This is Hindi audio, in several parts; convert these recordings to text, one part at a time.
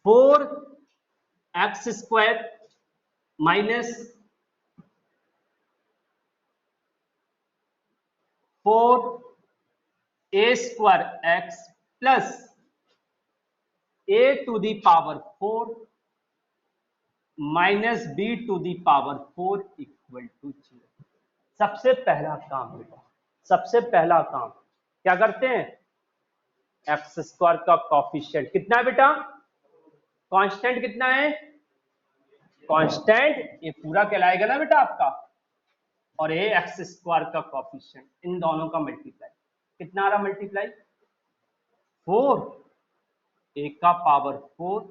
4x² minus 4a² plus a to the power 4 minus b to the power 4 equal to 0। सबसे पहला काम बेटा, सबसे पहला काम क्या करते हैं, x² का कॉफिशिएंट कितना है बेटा, कांस्टेंट कितना है, कांस्टेंट ये पूरा कहलाएगा ना बेटा आपका, और ये x² का कॉफिशिएंट, इन दोनों का मल्टीप्लाई कितना आ रहा, मल्टीप्लाई 4 a का पावर 4,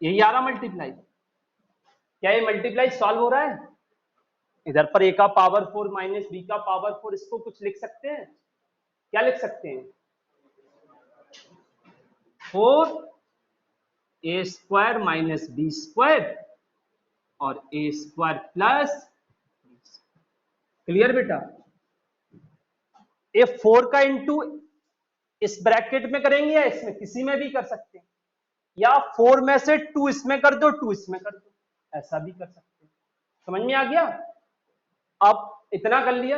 यही आ रहा मल्टीप्लाई। क्या ये मल्टीप्लाई सॉल्व हो रहा है, इधर पर a का पावर 4 माइनस b का पावर 4, इसको कुछ लिख सकते हैं, क्या लिख सकते हैं, 4a² माइनस b² और a² प्लस, क्लियर बेटा। ये 4 का इंटू इस ब्रैकेट में करेंगे या इसमें, किसी में भी कर सकते हैं, या 4 में से 2 इसमें कर दो 2 इसमें कर दो, ऐसा भी कर सकते हैं। समझ में आ गया, अब इतना कर लिया,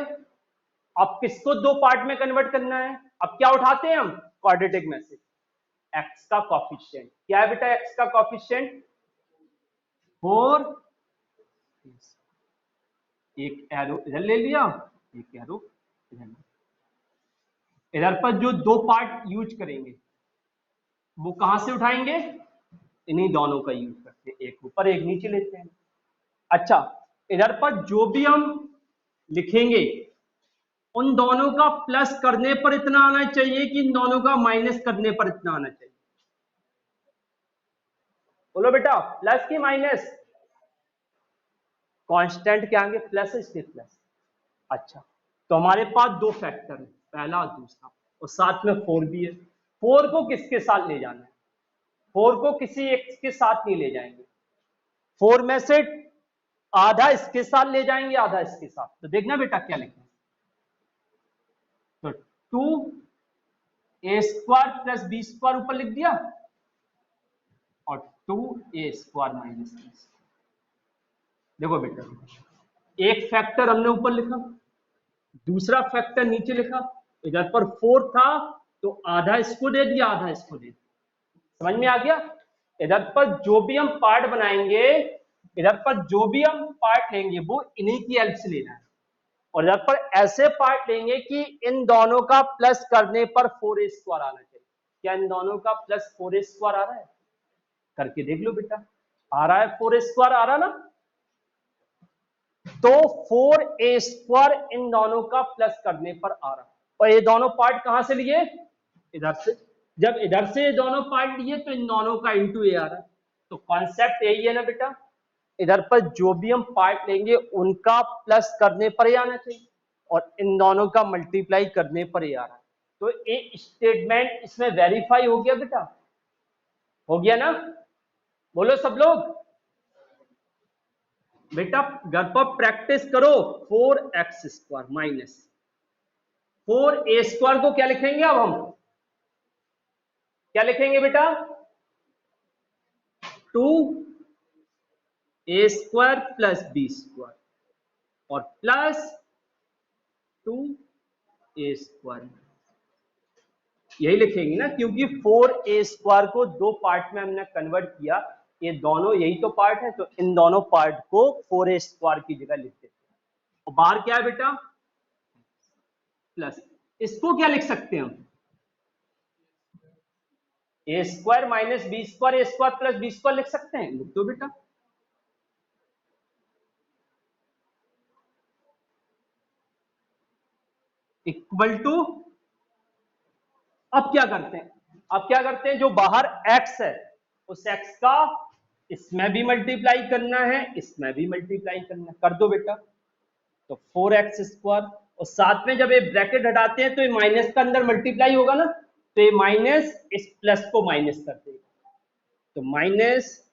अब किसको दो पार्ट में कन्वर्ट करना है, अब क्या उठाते हैं हम, क्वाड्रेटिक में से x का कॉफिशिएंट, क्या है बेटा x का कॉफिशिएंट 4, एक एरो इधर ले लिया, एक एरो इधर, इधर पर जो दो पार्ट यूज करेंगे वो कहां से उठाएंगे, इन्हीं दोनों का यूज करते हैं, एक ऊपर एक नीचे लेते हैं। अच्छा, इधर पर जो भी हम लिखेंगे उन दोनों का प्लस करने पर इतना आना चाहिए कि इन दोनों का माइनस करने पर इतना आना चाहिए, बोलो बेटा प्लस की माइनस, कांस्टेंट क्या आएंगे प्लस है इसलिए प्लस। अच्छा, तो हमारे पास दो फैक्टर है, पहला और दूसरा, और साथ में 4 भी है। 4 को किसके साथ ले जाना है, 4 को किसी एक के साथ नहीं ले जाएंगे, 4 में से आधा इसके साथ ले जाएंगे आधा इसके साथ, तो देखना बेटा क्या लिखें, तो 2a² प्लस b² ऊपर लिख दिया और 2a² माइनस b। देखो बेटा, एक फैक्टर हमने ऊपर लिखा, दूसरा फैक्टर नीचे लिखा, इधर पर 4 था तो आधा इसको दे दिया आधा इसको दे दिया, समझ में आ गया। इधर पर जो भी हम पार्ट बनाएंगे, इधर पर जो भी हम पार्ट लेंगे वो इन्हीं की हेल्प से लेना है, और इधर पर ऐसे पार्ट लेंगे कि इन दोनों का प्लस करने पर 4a² आना चाहिए। क्या इन दोनों का प्लस 4a² आ रहा है, करके देख लो बेटा, आ रहा है 4a² आ रहा ना, तो 4a² इन दोनों का प्लस करने पर आ रहा है, और ये दोनों पार्ट कहां से लिए, इधर से, जब इधर से ये दोनों पार्ट लिए तो इन दोनों का इंटू ए आ रहा है, तो कॉन्सेप्ट यही है ना बेटा, इधर पर जो भी हम पार्ट लेंगे उनका प्लस करने पर ही आना चाहिए और इन दोनों का मल्टीप्लाई करने पर ही आ रहा है, तो ये स्टेटमेंट इसमें वेरीफाई हो गया बेटा, हो गया ना, बोलो सब लोग बेटा, घर पर प्रैक्टिस करो। 4x² माइनस 4a² को क्या लिखेंगे, अब हम क्या लिखेंगे बेटा, 2a² प्लस b² और प्लस 2a², यही लिखेंगे ना, क्योंकि 4a² को दो पार्ट में हमने कन्वर्ट किया, ये दोनों यही तो पार्ट है, तो इन दोनों पार्ट को 4a² की जगह लिख देते हैं, और बाहर क्या है बेटा प्लस, इसको क्या लिख सकते हैं हम, a² minus b² a² plus b² लिख सकते हैं, लिख दो बेटा, इक्वल टू, अब क्या करते हैं, अब क्या करते हैं, जो बाहर x है उस x का इसमें भी मल्टीप्लाई करना है, इसमें भी मल्टीप्लाई करना है, कर दो बेटा, तो 4x² और साथ में जब ये ब्रैकेट हटाते हैं तो ये माइनस का अंदर मल्टीप्लाई होगा ना, तो ये माइनस इस प्लस को माइनस कर देगा, तो minus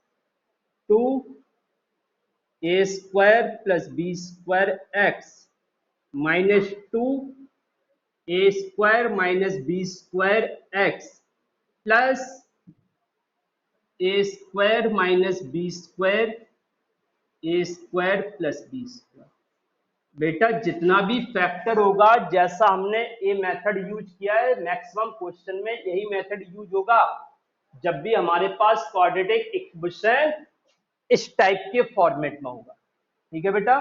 2a² plus b² x minus 2a² minus b² x plus A square minus B square A square plus B square. बेटा जितना भी फैक्टर होगा, जैसा हमने ए मेथड यूज किया है, मैक्सिमम क्वेश्चन में यही मेथड यूज होगा जब भी हमारे पास क्वाड्रेटिक इक्वेशन इस टाइप के फॉर्मेट में होगा। ठीक है बेटा।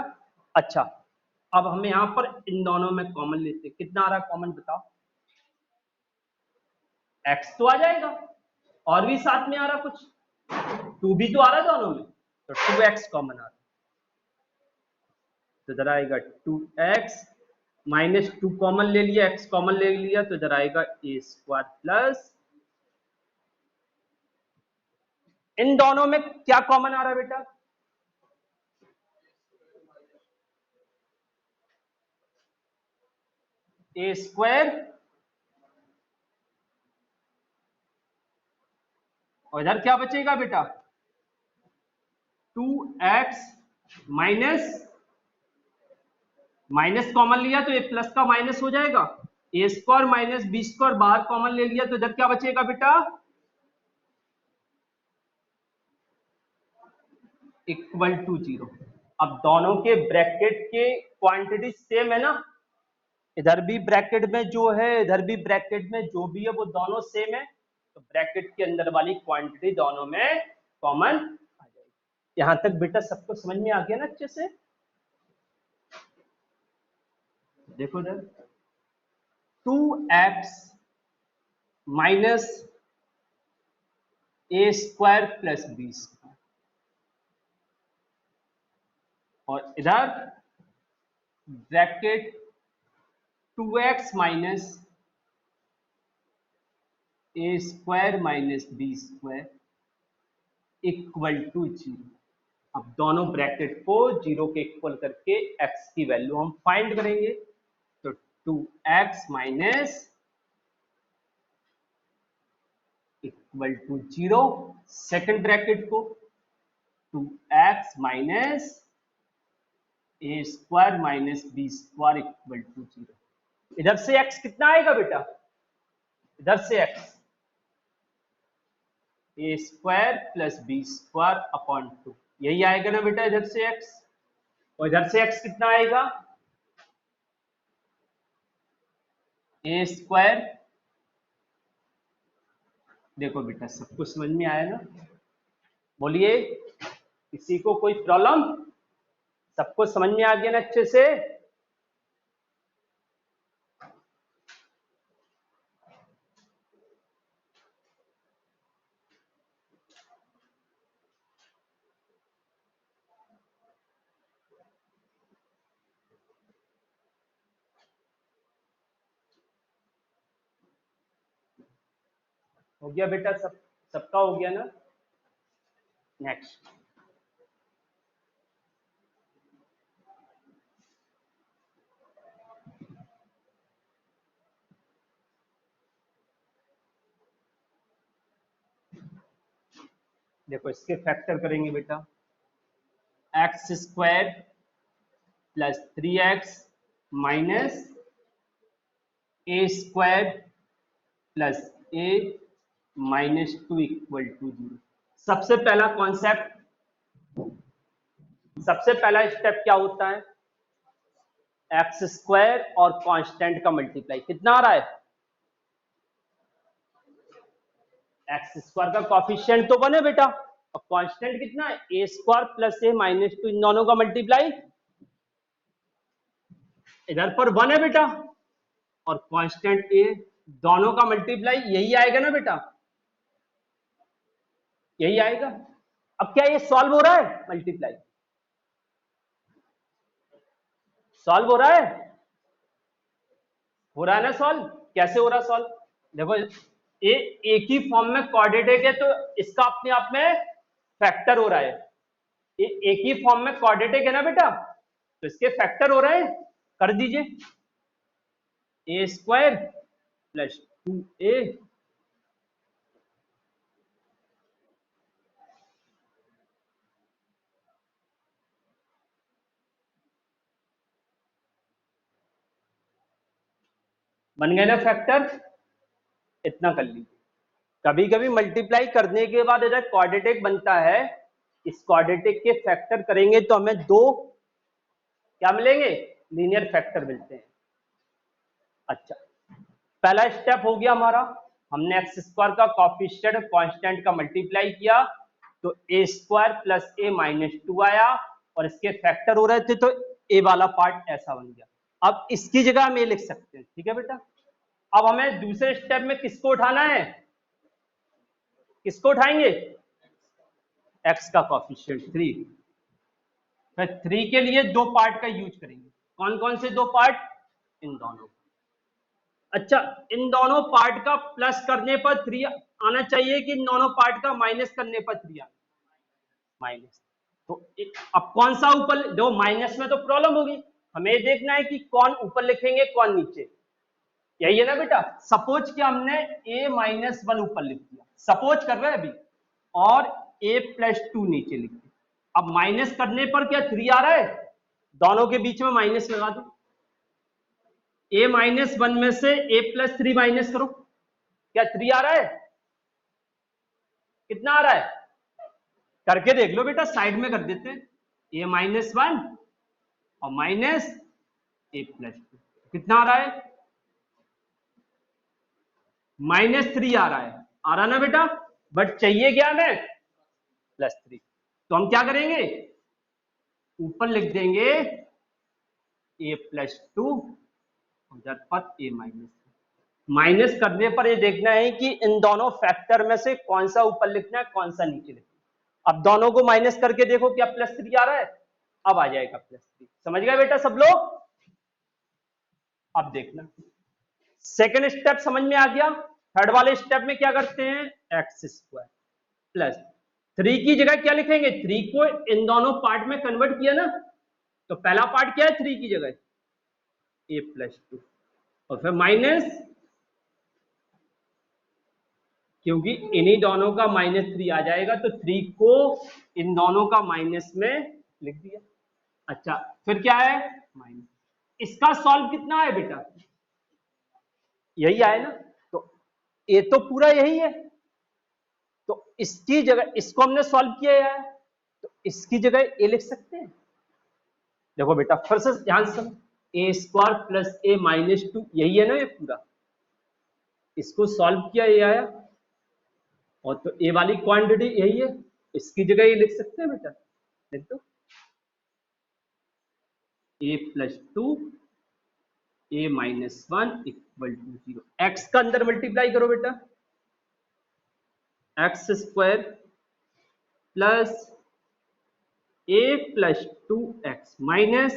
अच्छा, अब हमें यहां पर इन दोनों में कॉमन लेते हैं। कितना आ रहा है कॉमन बताओ? एक्स तो आ जाएगा, और भी साथ में आ रहा कुछ, 2 भी तो आ रहा है दोनों में, तो 2x कॉमन आ रहा है। तो इधर आएगा 2x माइनस 2 कॉमन ले लिया, x कॉमन ले लिया, तो इधर आएगा ए स्क्वायर प्लस, इन दोनों में क्या कॉमन आ रहा है बेटा? ए स्क्वायर, और इधर क्या बचेगा बेटा? 2x माइनस, माइनस कॉमन लिया तो ए प्लस का माइनस हो जाएगा, ए स्क्वायर माइनस बी स्क्वायर बाहर कॉमन ले लिया, तो इधर क्या बचेगा बेटा? Equal to 0। अब दोनों के ब्रैकेट के क्वांटिटी सेम है ना, इधर भी ब्रैकेट में जो है, इधर भी ब्रैकेट में जो भी है, वो दोनों सेम है, तो ब्रैकेट के अंदर वाली क्वांटिटी दोनों में कॉमन आ जाएगी। यहां तक बेटा सबको समझ में आ गया ना अच्छे से? देखो इधर 2x minus A square plus B square, और इधर bracket 2x minus A square minus B square equal to 0। अब दोनों ब्रैकेट को 0 के इक्वल करके x की वैल्यू हम फाइंड करेंगे, तो 2x minus equal to 0, second bracket को 2x minus A square minus B square equal to 0। इधर से x कितना आएगा बेटा? इधर से x A square plus B square upon 2, यही आएगा ना बेटा इधर से x, और इधर से x कितना आएगा? ए स्क्वायर, देखो बेटा सबको समझ में आया ना? बोलिए, किसी को कोई प्रॉब्लम? सबको समझ में आ गया ना अच्छे से? हो गया बेटा, सबका हो गया ना? नेक्स्ट देखो, इसके फैक्टर करेंगे बेटा। X square plus 3x minus A square plus A minus 2 equal to 0। सबसे पहला कॉन्सेप्ट, सबसे पहला स्टेप क्या होता है? एक्स स्क्वायर और कांस्टेंट का मल्टीप्लाई। कितना आ रहा है? एक्स स्क्वायर का कॉफिशिएंट तो 1 है बेटा, और कांस्टेंट कितना है? ए स्क्वायर प्लस ए माइनस 2, इन दोनों का मल्टीप्लाई, इधर पर 1 है बेटा, और कांस्टेंट ए, दोनों का मल्टीप्लाई, यही आएगा ना बेटा? यही आएगा। अब क्या ये सॉल्व हो रहा है? मल्टीप्लाई सॉल्व हो रहा है? हो रहा है ना सॉल्व? कैसे हो रहा है सॉल्व? देखो, ये एक ही फॉर्म में क्वाड्रेटिक है, तो इसका अपने आप में फैक्टर हो रहा है। ये एक ही फॉर्म में क्वाड्रेटिक है ना बेटा, तो इसके फैक्टर हो रहे हैं। कर दीजिए, ए स्क्वायर प्लस 2a बन गए ना फैक्टर? इतना कर लीजिए। कभी कभी मल्टीप्लाई करने के बाद इधर क्वाड्रेटिक बनता है, इस क्वाड्रेटिक के फैक्टर करेंगे तो हमें दो क्या मिलेंगे, लीनियर फैक्टर मिलते हैं। अच्छा, पहला स्टेप हो गया हमारा, हमने एक्स स्क्वायर का कॉफिशिएंट कांस्टेंट का मल्टीप्लाई किया तो ए square plus A minus two आया, और इसके फैक्टर हो रहे थे तो ए वाला पार्ट ऐसा बन गया। अब इसकी जगह हम ए लिख सकते हैं, ठीक है बेटा। अब हमें दूसरे स्टेप में किसको उठाना है, किसको उठाएंगे, एक्स का कॉफिशिएंट 3। फिर 3 के लिए दो पार्ट का यूज करेंगे, कौन कौन से दो पार्ट, इन दोनों। अच्छा, इन दोनों पार्ट का प्लस करने पर 3 आना चाहिए कि इन दोनों पार्ट का माइनस करने पर 3 आना, माइनस। तो अब कौन सा ऊपर, दो माइनस में तो प्रॉब्लम होगी, हमें देखना है कि कौन ऊपर लिखेंगे कौन नीचे, यही है ना बेटा। सपोज कि हमने a माइनस वन ऊपर लिख दिया, सपोज कर रहे हैं अभी, और a प्लस टू नीचे लिख दिया। अब माइनस करने पर क्या 3 आ रहा है, दोनों के बीच में माइनस लगा दो, a माइनस वन में से a प्लस थ्री माइनस करो, क्या 3 आ रहा है, कितना आ रहा है, करके देख लो बेटा, साइड में कर देते हैं, a माइनस वन और माइनस a प्लस टू, कितना आ रहा है, -3 आ रहा ना बेटा, बट चाहिए क्या हमें, +3। तो हम क्या करेंगे, ऊपर लिख देंगे a प्लस टू, उधर पर a माइनस, माइनस करने पर ये देखना है कि इन दोनों फैक्टर में से कौन सा ऊपर लिखना है कौन सा नीचे लिखना है। अब दोनों को माइनस करके देखो क्या +3 आ रहा है, अब आ जाएगा +3। समझ गए बेटा सब लोग। अब देखना सेकेंड स्टेप समझ में आ गया। थर्ड वाले स्टेप में क्या करते हैं, एक्स स्क्वायर प्लस 3 की जगह क्या लिखेंगे, 3 को इन दोनों पार्ट में कन्वर्ट किया ना, तो पहला पार्ट क्या है 3 की जगह a प्लस टू, और फिर माइनस, क्योंकि इन्हीं दोनों का -3 आ जाएगा तो 3 को इन दोनों का माइनस में लिख दिया। अच्छा, फिर क्या है माइनस, इसका सॉल्व कितना है बेटा, यही आए ना, तो ये तो पूरा यही है, तो इसकी जगह इसको हमने सॉल्व किया है, तो इसकी जगह ए लिख सकते हैं। देखो बेटा फिर से ध्यान से, ए square plus A minus two, यही है ना ये पूरा, इसको सॉल्व किया ये आया, और तो ए वाली क्वांटिटी यही है, इसकी जगह ये लिख सकते हैं बेटा, लिख दो A plus two A minus one equal to 0। X का अंदर मल्टीप्लाई करो बेटा, X square plus A plus two X minus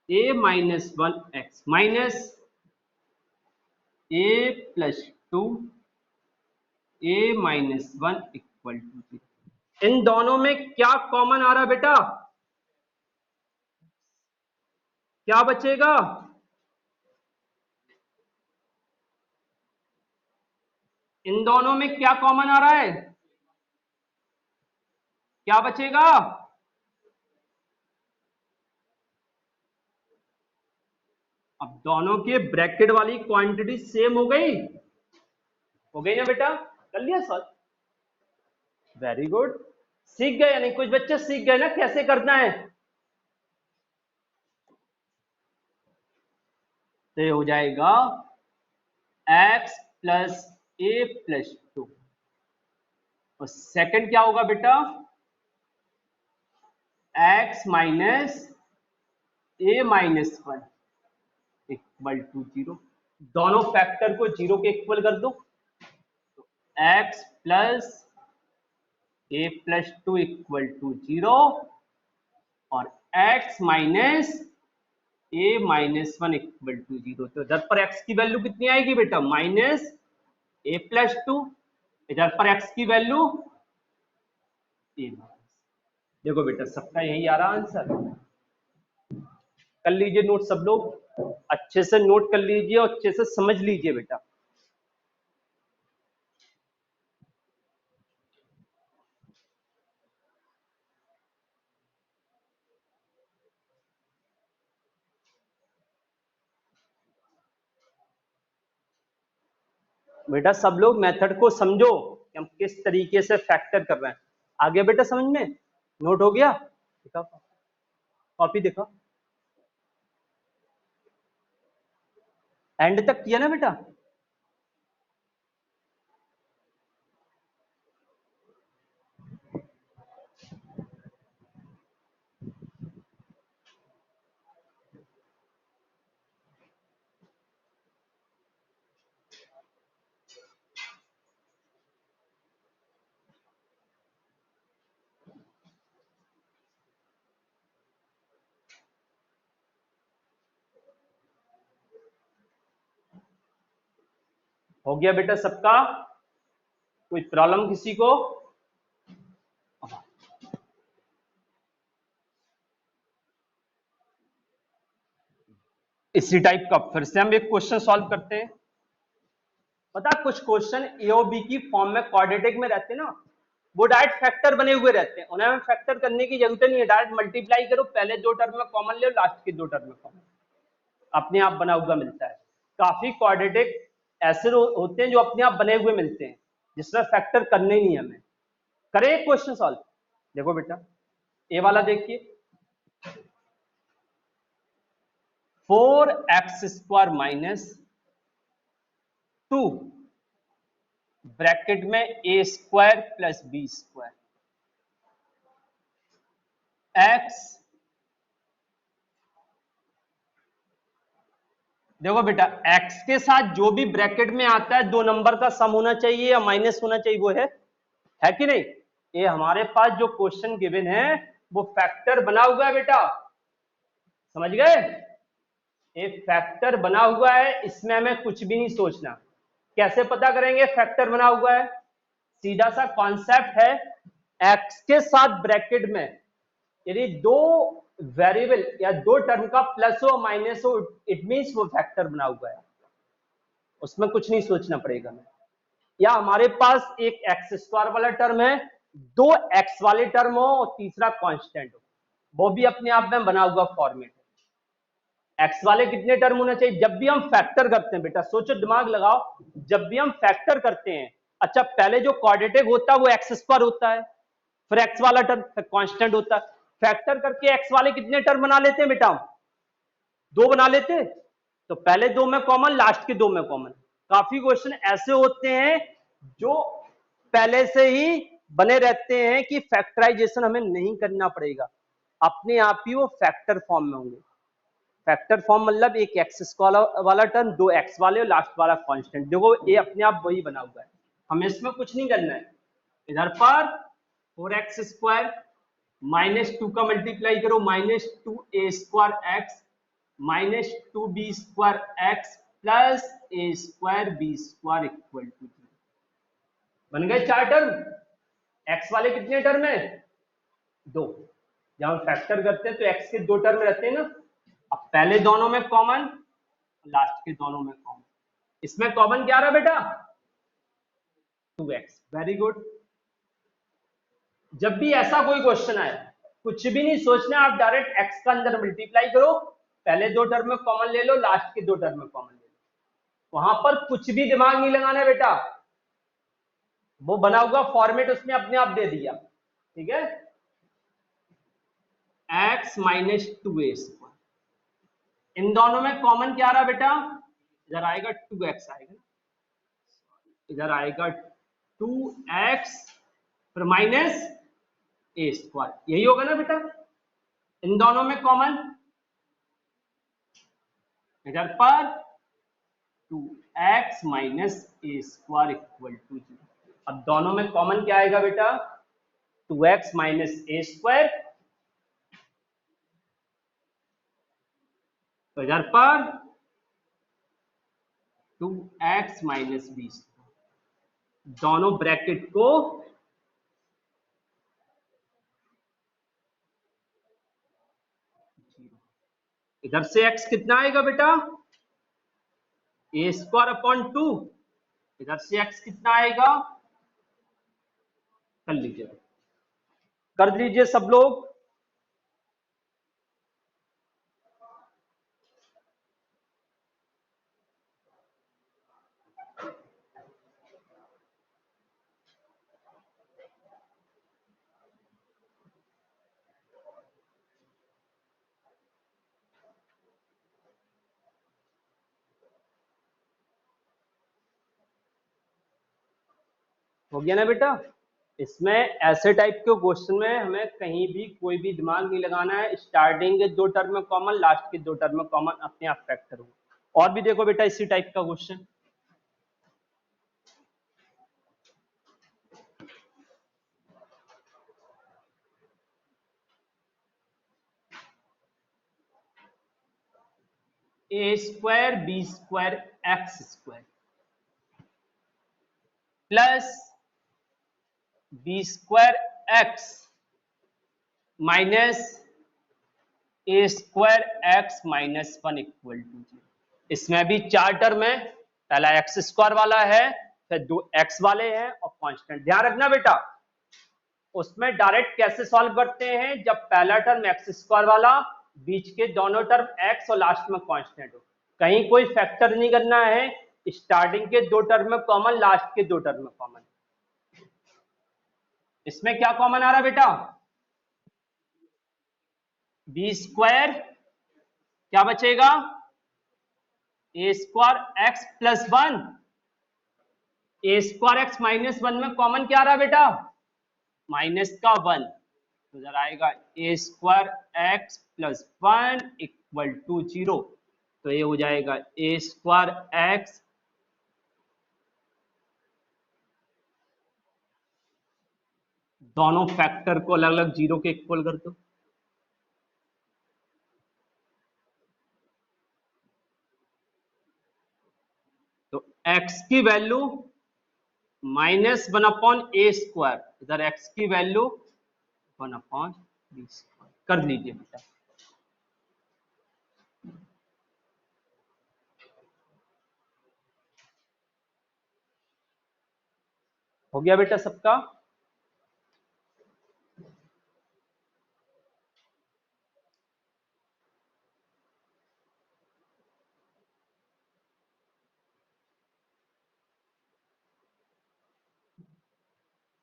A minus one X minus A plus two A minus one equal to 0। इन दोनों में क्या कॉमन आ रहा बेटा, क्या बचेगा, इन दोनों में क्या कॉमन आ रहा है, क्या बचेगा, अब दोनों के ब्रैकेट वाली क्वांटिटी सेम हो गई ना बेटा, कर लिया सर, वेरी गुड, सीख गए, यानी कुछ बच्चे सीख गए ना कैसे करना है। तो ये हो जाएगा x plus A plus two, और सेकंड क्या होगा बेटा, x minus A minus one equal to 0। दोनों फैक्टर को 0 के इक्वल कर दो, तो x plus A plus two equal to 0, और x minus A minus one equal to 0। तो इधर पर x की वैल्यू कितनी आएगी बेटा, माइनस ए प्लस टू, इधर पर x की वैल्यू ए। देखो बेटा सबका यही आ रहा आंसर, कर लीजिए नोट सब लोग, अच्छे से नोट कर लीजिए और अच्छे से समझ लीजिए बेटा। बेटा सब लोग मेथड को समझो कि हम किस तरीके से फैक्टर कर रहे हैं। आ गया बेटा समझ में? नोट हो गया? दिखाओ कॉपी, दिखाओ। एंड तक किया ना बेटा? हो गया बेटा सबका? कोई प्रॉब्लम किसी को? इसी टाइप का फिर से हम एक क्वेश्चन सॉल्व करते हैं। पता कुछ क्वेश्चन ए और बी की फॉर्म में क्वाड्रेटिक में रहते हैं ना, वो डायरेक्ट फैक्टर बने हुए रहते हैं, उन्हें हमें फैक्टर करने की जरूरत नहीं है, डायरेक्ट मल्टीप्लाई करो, पहले दो टर्म में कॉमन ले, लास्ट के दो टर्म में कॉमन, अपने आप बना हुआ मिलता है। काफी क्वाड्रेटिक ऐसे होते हैं जो अपने आप बने हुए मिलते हैं, जिसमें फैक्टर करने नहीं हमें। करें एक क्वेश्चन सॉल्व। देखो बेटा ए वाला देखिए, 4x² माइनस 2 ब्रैकेट में a² प्लस b² x। देखो बेटा x के साथ जो भी ब्रैकेट में आता है दो नंबर का सम होना चाहिए या माइनस होना चाहिए, वो है कि नहीं? ये हमारे पास जो क्वेश्चन गिवन है वो फैक्टर बना हुआ है बेटा, समझ गए? ये फैक्टर बना हुआ है, इसमें हमें कुछ भी नहीं सोचना। कैसे पता करेंगे फैक्टर बना हुआ है? सीधा सा कॉन्सेप्ट है, x के साथ ब्रैकेट में यदि दो वेरिएबल या दो टर्म का प्लस हो माइनस हो, इट मींस वो फैक्टर बना हुआ है, उसमें कुछ नहीं सोचना पड़ेगा। या हमारे पास एक x² वाला टर्म है, दो x वाले टर्म हो और तीसरा कांस्टेंट हो, वो भी अपने आप में बना हुआ फॉर्मेट है। x वाले कितने टर्म होना चाहिए? जब भी हम फैक्टर करते हैं बेटा, सोचो दिमाग लगाओ, जब भी हम फैक्टर करते हैं, अच्छा पहले जो क्वाड्रेटिक होता है वो x² होता है, फिर x वाला टर्म फिर कांस्टेंट होता है। फैक्टर करके x वाले कितने टर्म बना लेते हैं बेटा? दो बना लेते हैं, तो पहले दो में कॉमन, लास्ट के दो में कॉमन। काफी क्वेश्चन ऐसे होते हैं जो पहले से ही बने रहते हैं कि फैक्टराइजेशन हमें नहीं करना पड़ेगा, अपने आप ही वो फैक्टर फॉर्म में होंगे। फैक्टर फॉर्म मतलब एक एक्स वाला टर्म, दो एक्स वाले और लास्ट वाला कांस्टेंट। देखो ये अपने आप वही बना हुआ है, हमें इसमें कुछ नहीं करना है। इधर पर 4x² माइनस 2 का मल्टीप्लाई करो, -2a² x minus 2b² x plus a² b² equal to 0। बन गए चार टर्म। x वाले कितने टर्म है? दो। जब हम फैक्टर करते हैं तो x के दो टर्म रहते हैं ना, अब पहले दोनों में कॉमन, लास्ट के दोनों में कॉमन। इसमें कॉमन क्या रहा बेटा? 2x। Very good. जब भी ऐसा कोई क्वेश्चन आए, कुछ भी नहीं सोचना, आप डायरेक्ट x का अंदर मल्टीप्लाई करो, पहले दो टर्म में कॉमन ले लो, लास्ट के दो टर्म में कॉमन ले लो, वहां पर कुछ भी दिमाग नहीं लगाना है बेटा, वो बना हुआ फॉर्मेट उसने अपने आप दे दिया। ठीक है, x माइनस 2a², इन दोनों में कॉमन क्या रहा बेटा? इधर आएगा 2x आएगा, इधर आएगा 2x फिर माइनस a², यही होगा ना बेटा? इन दोनों में कॉमन, इधर पर 2x minus a² equal to 0। अब दोनों में कॉमन क्या आएगा बेटा? 2x माइनस a², तो इधर पर 2x माइनस b², दोनों ब्रैकेट को इधर से x कितना आएगा बेटा? a²/2, इधर से x कितना आएगा? कर लीजिए, कर लीजिए सब लोग। हो गया ना बेटा। इसमें ऐसे टाइप के क्वेश्चन में हमें कहीं भी कोई भी दिमाग नहीं लगाना है, स्टार्टिंग के दो टर्म में कॉमन, लास्ट के दो टर्म में कॉमन, अपने आप फैक्टर हो। और भी देखो बेटा इसी टाइप का question, A square B square X square plus B square X minus A square X minus one equal to 0। इसमें भी चार टर्म है, पहला एक्स स्क्वायर वाला है, फिर दो एक्स वाले हैं और कांस्टेंट। ध्यान रखना बेटा, उसमें डायरेक्ट कैसे सॉल्व करते हैं, जब पहला टर्म एक्स स्क्वायर वाला, बीच के दोनों टर्म एक्स और लास्ट में कांस्टेंट हो। कहीं कोई फैक्टर नहीं करना है, स्टार्टिंग के दो टर्म में कॉमन, लास्ट के दो टर्म में कॉमन। इसमें क्या कॉमन आ रहा है बेटा, बी स्क्वायर, क्या बचेगा, ए स्क्वायर एक्स प्लस वन, ए स्क्वायर एक्स माइनस वन में कॉमन क्या आ रहा है बेटा, माइनस का वन, तो इधर आएगा a square x plus one equal to 0। तो ये हो जाएगा ए स्क्वायर एक्स दोनों फैक्टर को अलग अलग 0 के इक्वल कर दो। तो x की value minus one upon A square, इधर x की value one upon B square कर लीजिए बेटा। हो गया बेटा सबका।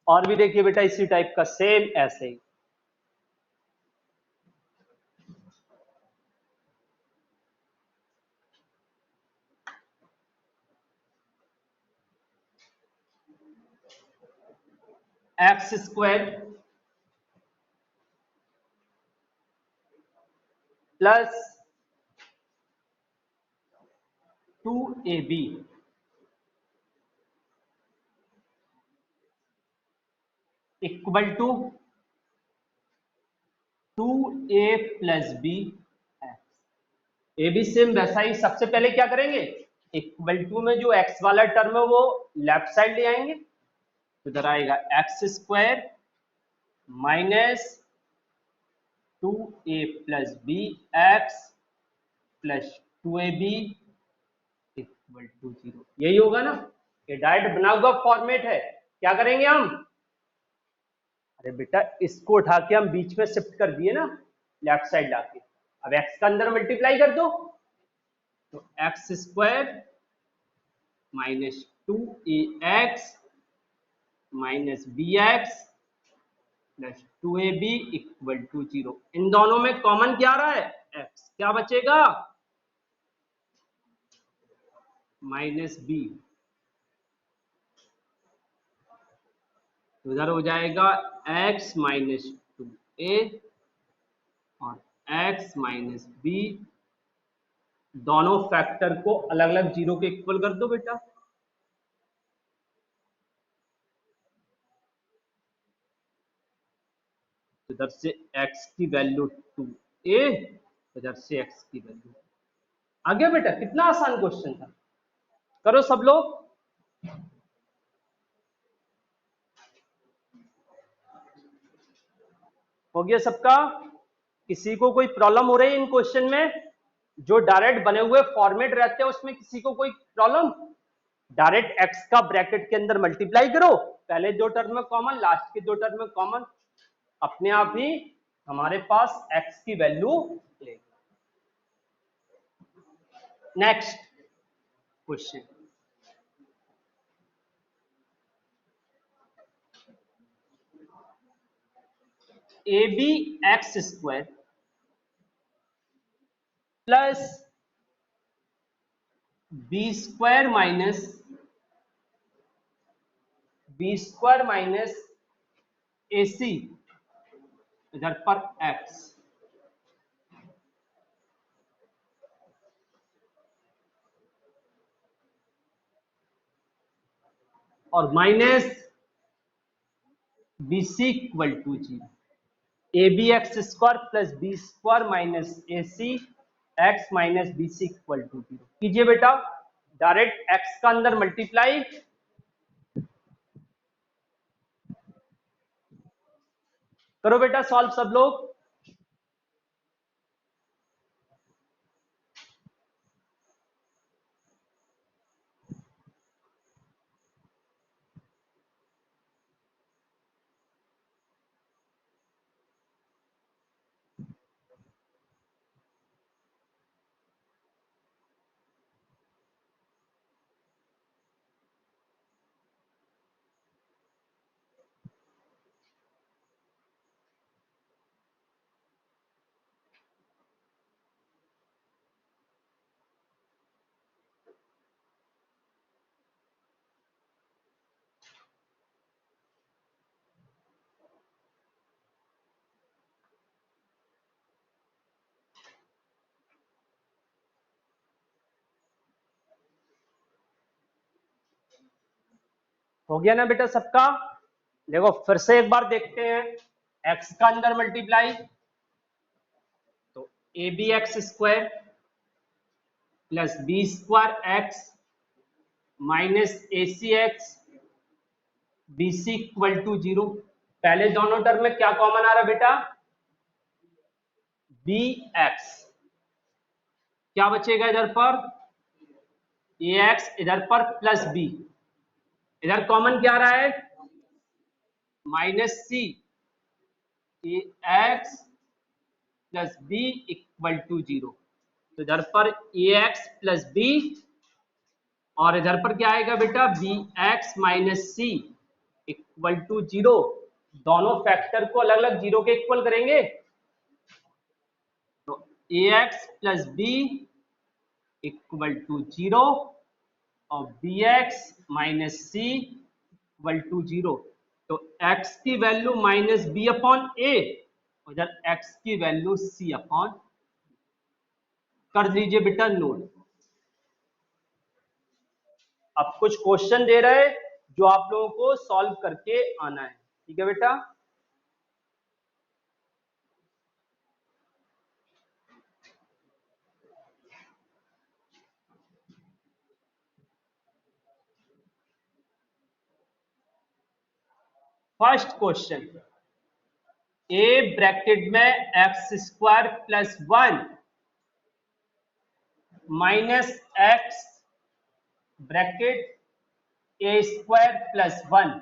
और भी देखिए बेटा इसी टाइप का सेम ऐसे ही, x square plus 2ab equal to 2a plus B x. A भी सेम वैसा ही, सबसे पहले क्या करेंगे, इक्वल टू में जो एक्स वाला टर्म है वो लेफ्ट साइड ले आएंगे, तो इधर आएगा X square minus 2a plus B X plus 2ab equal to 0। यही होगा ना, ये डायरेक्ट बना हुआ फॉर्मेट है। क्या करेंगे हम, अरे बेटा इसको उठा के हम बीच में शिफ्ट कर दिए ना, लेफ्ट साइड लाके, अब एक्स का अंदर मल्टीप्लाई कर दो, तो X square minus 2ax minus B X plus 2ab equal to 0। इन दोनों में कॉमन क्या आ रहा है, x, क्या बचेगा, माइनस बी, तो इधर हो जाएगा x माइनस 2a और x माइनस बी, दोनों फैक्टर को अलग अलग 0 के इक्वल कर दो बेटा। इधर से x की वैल्यू 2a, इधर से x की वैल्यू आ गया बेटा। कितना आसान क्वेश्चन था, करो सब लोग। हो गया सबका, किसी को कोई प्रॉब्लम हो रही है इन क्वेश्चन में, जो डायरेक्ट बने हुए फॉर्मेट रहते हैं उसमें किसी को कोई प्रॉब्लम, डायरेक्ट x का ब्रैकेट के अंदर मल्टीप्लाई करो, पहले दो टर्म में कॉमन, लास्ट के दो टर्म में कॉमन, अपने आप ही हमारे पास x की वैल्यू लेगा। Next question, a B x square plus B square minus B square minus A c इधर पर एक्स और minus b C equal to 0, a B x square plus B square minus A C x minus b C equal to 0 कीजिए बेटा, डायरेक्ट एक्स का अंदर मल्टीप्लाई, करो बेटा सॉल्व सब लोग। हो गया ना बेटा सबका? देखो फिर से एक बार देखते हैं, एक्स का अंदर मल्टीप्लाई, तो A B x square plus B square X minus A C X B C equal to 0। पहले दोनों टर्म में क्या कॉमन आ रहा बेटा? बी एक्स, क्या बचेगा इधर पर? ए एक्स इधर पर प्लस बी, इधर कॉमन क्या आ रहा है? Minus C A x plus B equal to 0। तो इधर पर ए एक्स प्लस बी और इधर पर क्या आएगा बेटा? B x minus C equal to 0। दोनों फैक्टर को अलग अलग 0 के इक्वल करेंगे, तो a x plus B equal to 0 और b x minus C equal to 0। तो x की value minus b upon a, उधर x की वैल्यू c अपॉन, कर लीजिए बेटा नोट। अब कुछ क्वेश्चन दे रहे हैं जो आप लोगों को सॉल्व करके आना है, ठीक है बेटा? फर्स्ट क्वेश्चन, ए ब्रैकेट में X square plus 1 minus X bracket A square plus 1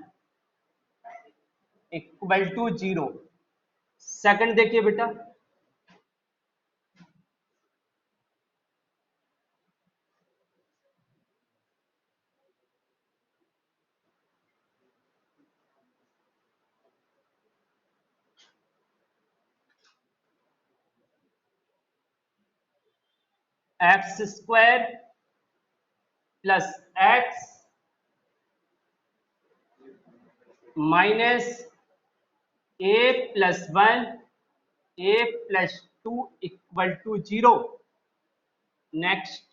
equal to 0। Second देखिए बेटा, X square plus X minus A plus 1 A plus 2 equal to 0। Next,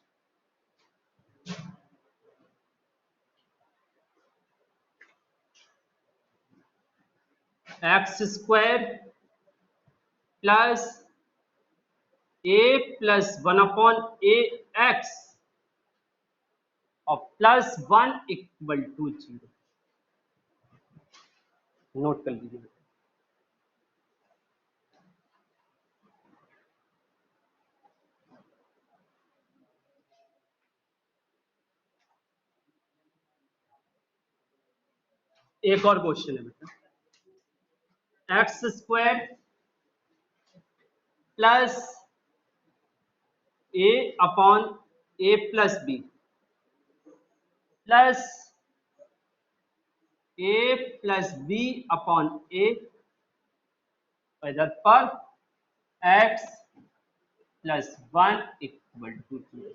X square plus A plus 1 upon A X और प्लस 1 इक्वल टू 0। नोट कर लीजिए। एक और क्वेश्चन है बेटा, X square plus A upon A plus B plus A plus B upon ए, इधर पर एक्स प्लस 1 इक्वल टू 0।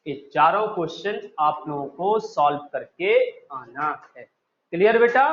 ये चारों क्वेश्चन आप लोगों को सॉल्व करके आना है। क्लियर बेटा?